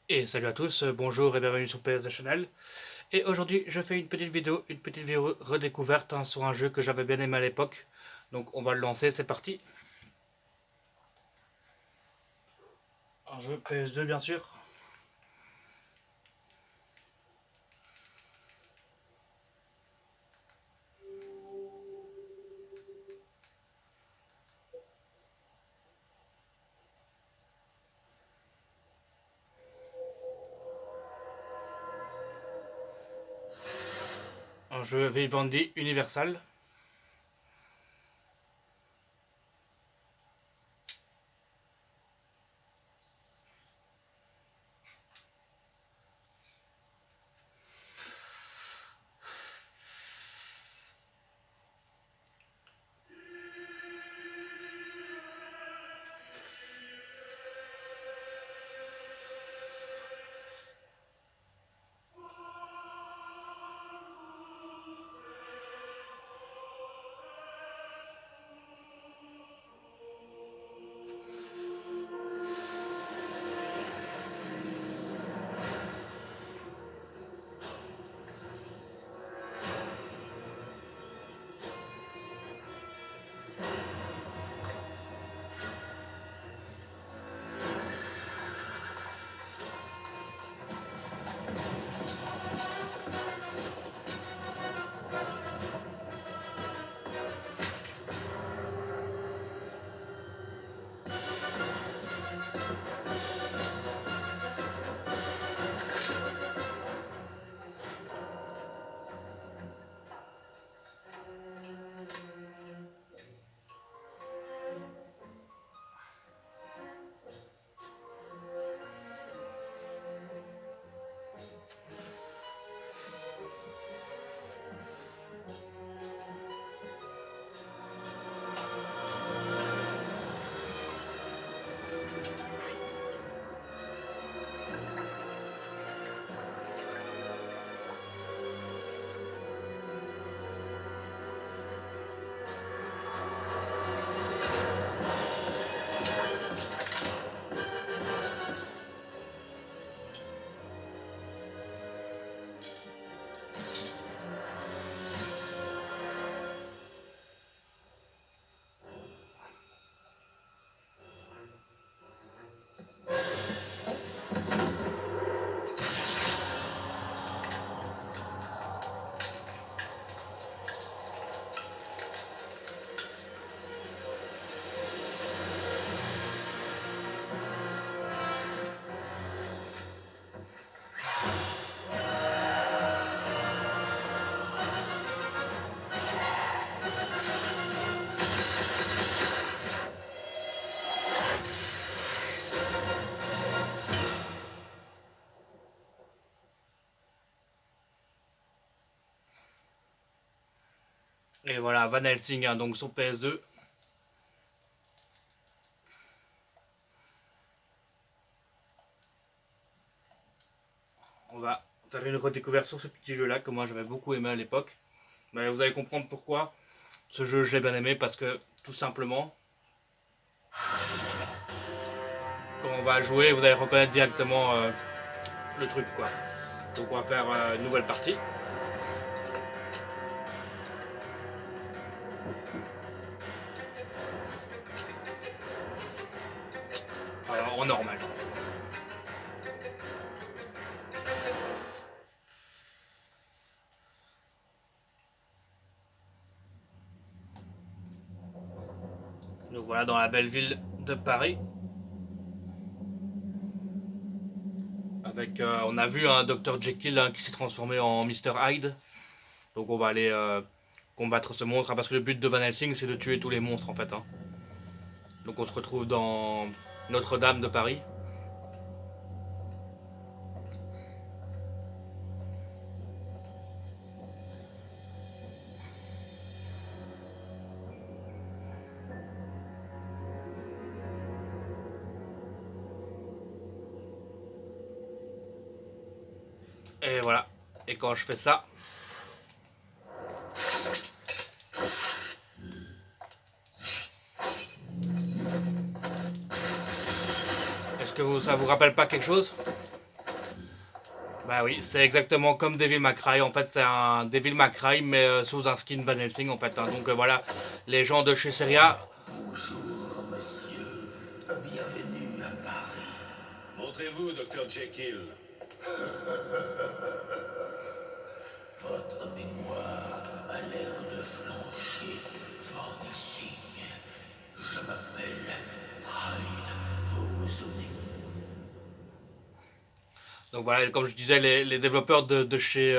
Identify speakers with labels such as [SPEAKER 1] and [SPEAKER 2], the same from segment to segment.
[SPEAKER 1] Et salut à tous, bonjour et bienvenue sur PS National. Et aujourd'hui, je fais une petite vidéo redécouverte sur un jeu que j'avais bien aimé à l'époque. Donc on va le lancer, c'est parti. Un jeu PS2 bien sûr. Un jeu Vivendi Universal. Et voilà, Van Helsing hein, donc sur PS2. On va faire une redécouverte sur ce petit jeu là que moi j'avais beaucoup aimé à l'époque. Mais vous allez comprendre pourquoi ce jeu je l'ai bien aimé parce que tout simplement quand on va jouer vous allez reconnaître directement le truc quoi. Donc on va faire une nouvelle partie. Alors, en normal. Nous voilà dans la belle ville de Paris. Avec, on a vu un Dr Jekyll hein, qui s'est transformé en Mr Hyde. Donc on va aller combattre ce monstre hein, parce que le but de Van Helsing c'est de tuer tous les monstres en fait. Hein. Donc on se retrouve dans Notre-Dame de Paris. Et voilà. Et quand je fais ça, est-ce que ça vous rappelle pas quelque chose? Bah oui, c'est exactement comme Devil May Cry. En fait, c'est un Devil May Cry, mais sous un skin Van Helsing, en fait, hein. Donc voilà, les gens de chez Seria.
[SPEAKER 2] Bonjour, monsieur. Bienvenue à Paris.
[SPEAKER 3] Montrez-vous, Dr. Jekyll.
[SPEAKER 2] Votre mémoire a l'air de flancher, Van Helsing. Je m'appelle Hyde. Vous vous souvenez?
[SPEAKER 1] Donc voilà, comme je disais, les développeurs de chez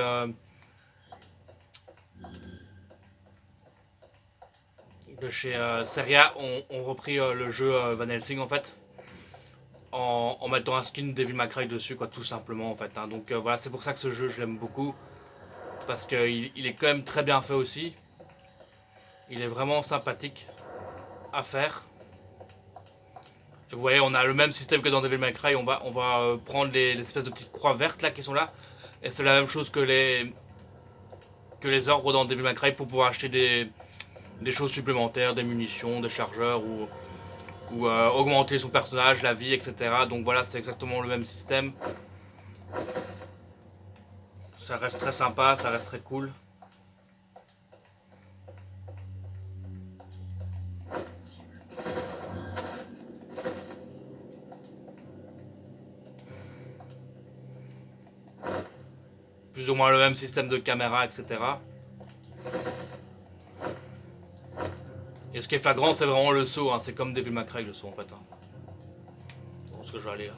[SPEAKER 1] Seria ont repris le jeu Van Helsing, en fait, en mettant un skin Devil May Cry dessus, quoi, tout simplement, en fait, hein. Donc voilà, c'est pour ça que ce jeu, je l'aime beaucoup. Parce qu'il est quand même très bien fait aussi. Il est vraiment sympathique à faire. Et vous voyez, on a le même système que dans Devil May Cry. On va prendre les espèces de petites croix vertes là qui sont là. Et c'est la même chose que les orbes dans Devil May Cry pour pouvoir acheter des choses supplémentaires, des munitions, des chargeurs ou augmenter son personnage, la vie, etc. Donc voilà, c'est exactement le même système. Ça reste très sympa, ça reste très cool. Plus ou moins le même système de caméra, etc. Et ce qui est flagrant, c'est vraiment le saut, hein. C'est comme Devil May Cry le saut, en fait, hein. Où est-ce que je vais aller là?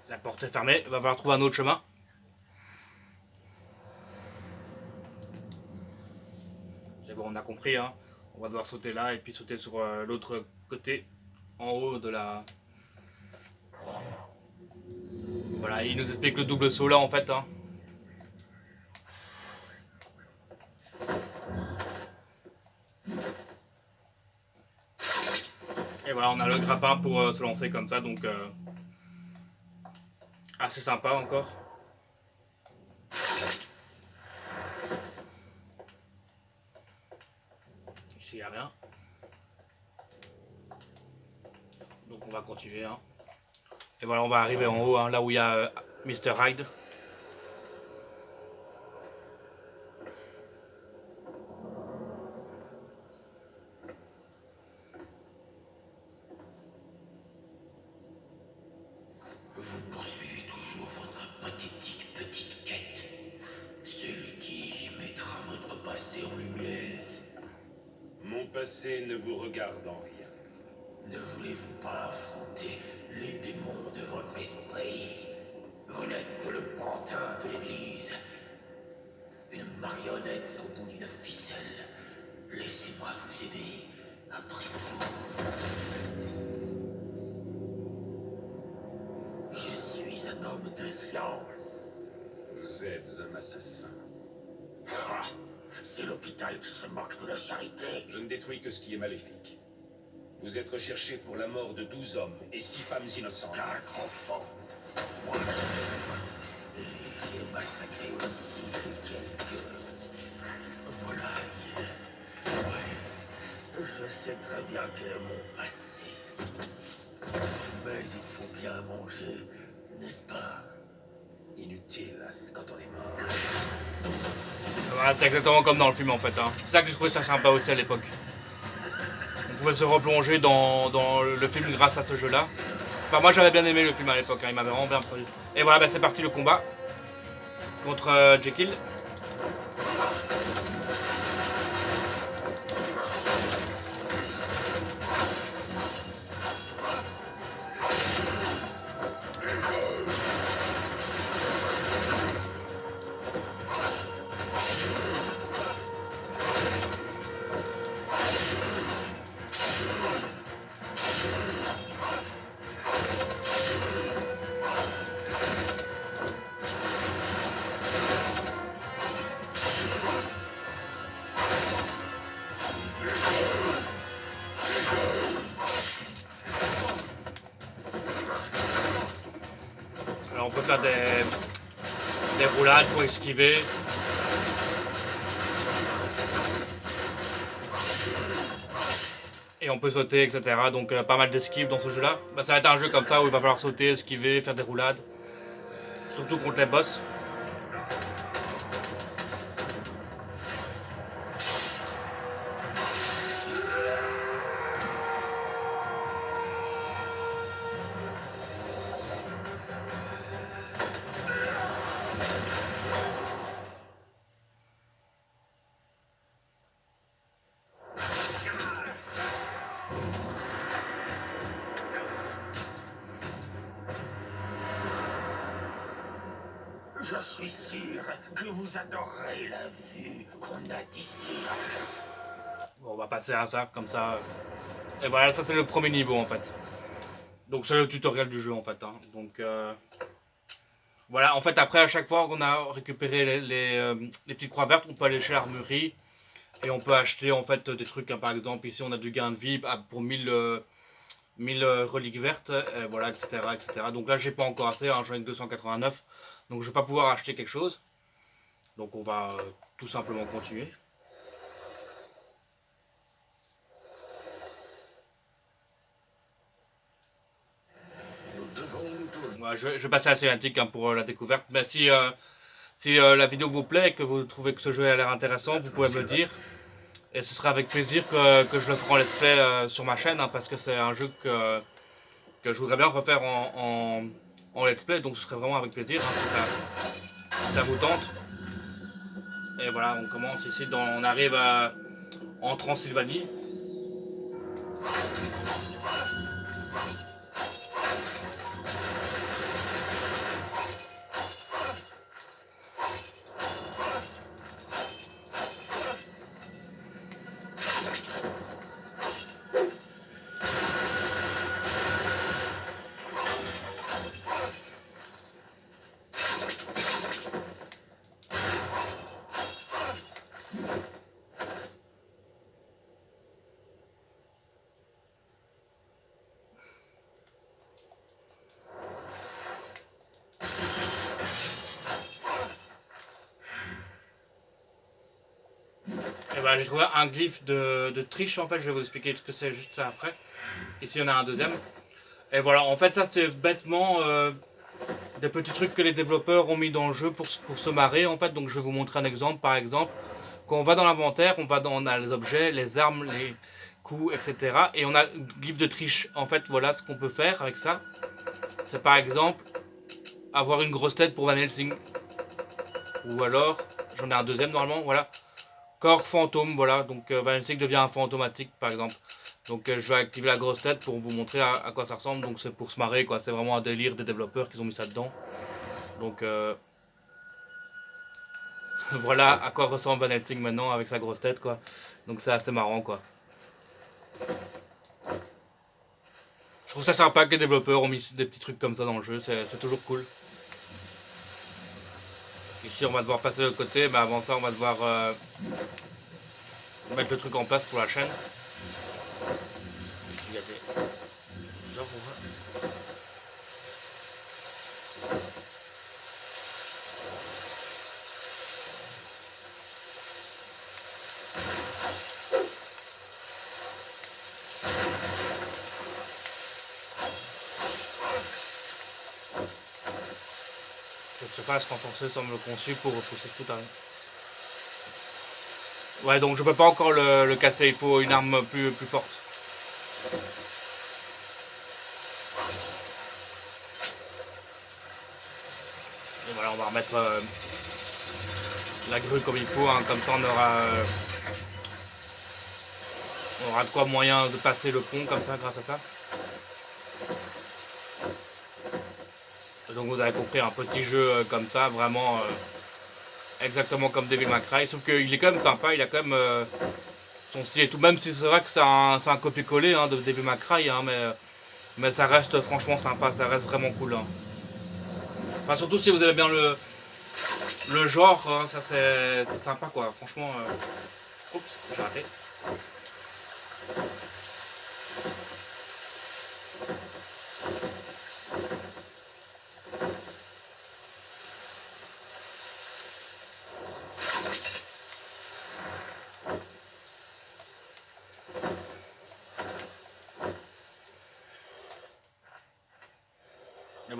[SPEAKER 1] La porte est fermée, il va falloir trouver un autre chemin. C'est bon, on a compris, hein. On va devoir sauter là et puis sauter sur l'autre côté, en haut de la... Voilà, il nous explique le double saut là, en fait, hein. Et voilà, on a le grappin pour se lancer comme ça, donc assez sympa encore. Ici, il n'y a rien. Donc on va continuer, hein. Et voilà, on va arriver en haut, hein, là où il y a Mr. Hyde.
[SPEAKER 2] Vous poursuivez toujours votre pathétique petite quête. Celle qui mettra votre passé en lumière.
[SPEAKER 3] Mon passé ne vous regarde en rien.
[SPEAKER 2] Ne voulez-vous pas affronter les démons de votre esprit? Vous n'êtes que le pantin de l'église. Une marionnette au bout d'une ficelle. Laissez-moi vous aider. Après tout, je suis un homme de science.
[SPEAKER 3] Vous êtes un assassin.
[SPEAKER 2] Ah, c'est l'hôpital qui se moque de la charité.
[SPEAKER 3] Je ne détruis que ce qui est maléfique. Vous êtes recherché pour la mort de 12 hommes et 6 femmes innocentes.
[SPEAKER 2] 4 enfants, 3 chèvres. Et j'ai massacré aussi quelques volailles. Ouais, je sais très bien quel est mon passé. Mais il faut bien manger, n'est-ce pas? Inutile quand on est mort.
[SPEAKER 1] Voilà, c'est exactement comme dans le film, en fait, hein. C'est ça que j'ai trouvé ça sympa aussi à l'époque. On pouvait se replonger dans le film grâce à ce jeu-là. Enfin, moi j'avais bien aimé le film à l'époque, hein. Il m'avait vraiment bien plu. Et voilà, bah, c'est parti le combat contre Jekyll. Alors on peut faire des roulades pour esquiver. Et on peut sauter, etc. Donc pas mal d'esquives dans ce jeu-là. Bah, ça va être un jeu comme ça où il va falloir sauter, esquiver, faire des roulades. Surtout contre les boss.
[SPEAKER 2] Je suis sûr que vous adorerez la vue qu'on a d'ici.
[SPEAKER 1] Bon, on va passer à ça, comme ça. Et voilà, ça c'est le premier niveau en fait. Donc c'est le tutoriel du jeu en fait. Hein. Donc voilà, en fait après à chaque fois qu'on a récupéré les petites croix vertes, on peut aller chez l'armurerie. Et on peut acheter en fait des trucs, hein. Par exemple ici on a du gain de vie pour 1000 reliques vertes, voilà, etc., etc. Donc là j'ai pas encore assez, hein, j'en ai que 289. Donc je vais pas pouvoir acheter quelque chose. Donc on va tout simplement continuer. Ouais, je vais passer à la cinématique hein, pour la découverte. Mais si la vidéo vous plaît et que vous trouvez que ce jeu a l'air intéressant, vous pouvez me le dire. Et ce sera avec plaisir que je le ferai en let's play sur ma chaîne, hein, parce que c'est un jeu que je voudrais bien refaire en let's play, donc ce serait vraiment avec plaisir hein, si ça vous tente. Et voilà, on commence ici, on arrive en Transylvanie. Et voilà, j'ai trouvé un glyphe de triche en fait, je vais vous expliquer ce que c'est juste ça après. Ici on a un deuxième. Et voilà, en fait ça c'est bêtement des petits trucs que les développeurs ont mis dans le jeu pour se marrer en fait. Donc je vais vous montrer un exemple. Par exemple, quand on va dans l'inventaire, on a les objets, les armes, les coups, etc. Et on a le glyphe de triche. En fait voilà ce qu'on peut faire avec ça. C'est par exemple avoir une grosse tête pour Van Helsing. Ou alors, j'en ai un deuxième normalement, voilà. Corps fantôme, voilà. Donc Van Helsing devient un fantôme automatique par exemple. Donc je vais activer la grosse tête pour vous montrer à quoi ça ressemble. Donc c'est pour se marrer quoi. C'est vraiment un délire des développeurs qui ont mis ça dedans. Donc voilà à quoi ressemble Van Helsing maintenant avec sa grosse tête quoi. Donc c'est assez marrant quoi. Je trouve ça sympa que les développeurs ont mis des petits trucs comme ça dans le jeu. C'est toujours cool. Ici on va devoir passer de l'autre côté. Mais avant ça on va devoir mettre le truc en place pour la chaîne. Il y a des... Genre, on va... Cette surface renforcée semble conçue pour repousser tout un... Ouais, donc je peux pas encore le casser, il faut une arme plus forte. Et voilà, on va remettre la grue comme il faut, hein, comme ça on aura de quoi moyen de passer le pont comme ça grâce à ça. Et donc vous avez compris, un petit jeu comme ça, vraiment exactement comme Devil May Cry, sauf qu'il est quand même sympa, il a quand même son style et tout, même si c'est vrai que c'est un copier-coller hein, de Devil May Cry, hein, mais ça reste franchement sympa, ça reste vraiment cool. Hein. Enfin, surtout si vous aimez bien le genre, hein, ça c'est sympa quoi, franchement. Oups, j'ai raté.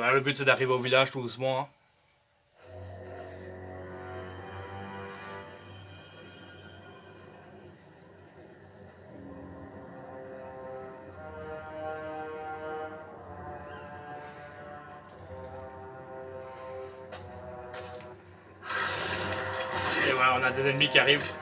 [SPEAKER 1] Bah, le but c'est d'arriver au village tout doucement. Hein. Et voilà, on a des ennemis qui arrivent.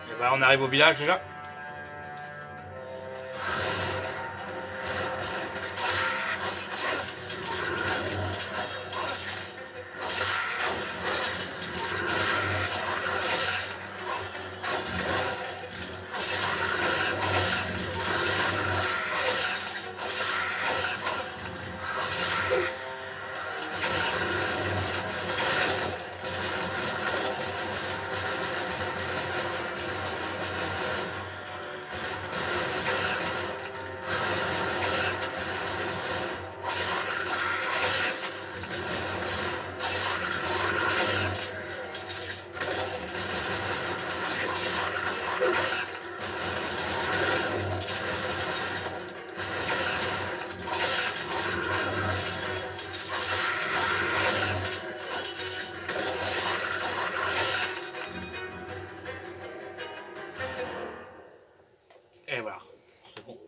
[SPEAKER 1] Et bah, on arrive au village déjà. Et voilà, c'est bon.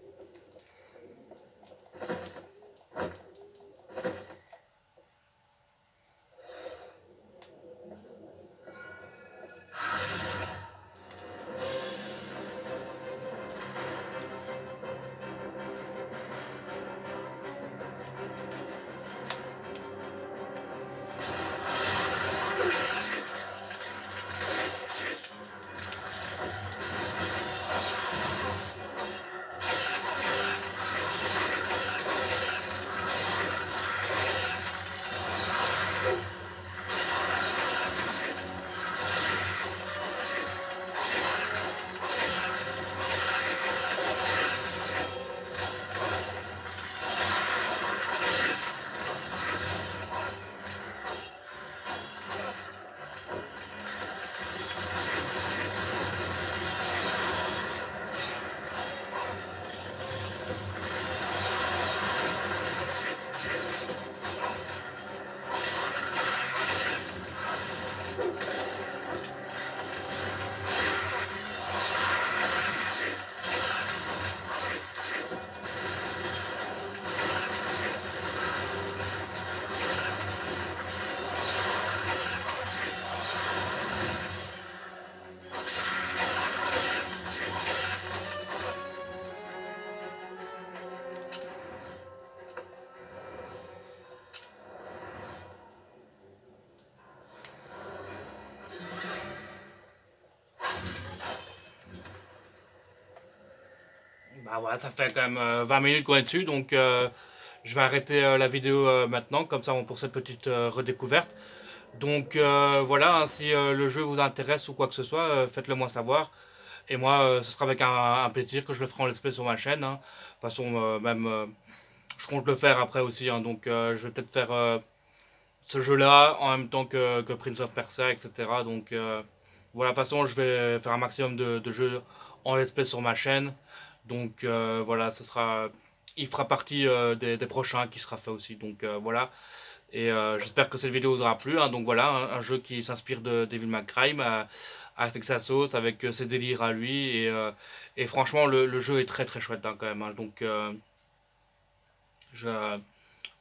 [SPEAKER 1] Bah voilà, ça fait quand même 20 minutes qu'on est dessus, donc je vais arrêter la vidéo maintenant, comme ça pour cette petite redécouverte. Donc voilà, hein, si le jeu vous intéresse ou quoi que ce soit, faites-le moi savoir. Et moi, ce sera avec un plaisir que je le ferai en let's play sur ma chaîne, hein. De toute façon, je compte le faire après aussi, hein. Donc je vais peut-être faire ce jeu-là en même temps que Prince of Persia, etc. Donc voilà, de toute façon, je vais faire un maximum de jeux en let's play sur ma chaîne. Donc voilà, il fera partie des prochains qui sera fait aussi. Donc voilà. Et j'espère que cette vidéo vous aura plu, hein. Donc voilà, un jeu qui s'inspire de Devil May Cry, avec sa sauce, avec ses délires à lui. Et franchement, le jeu est très très chouette, hein, quand même, hein. Donc je,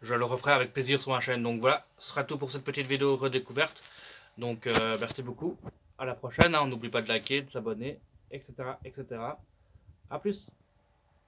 [SPEAKER 1] je le referai avec plaisir sur ma chaîne. Donc voilà, ce sera tout pour cette petite vidéo redécouverte. Donc merci beaucoup. À la prochaine, hein. On n'oublie pas de liker, de s'abonner, etc., etc. À plus.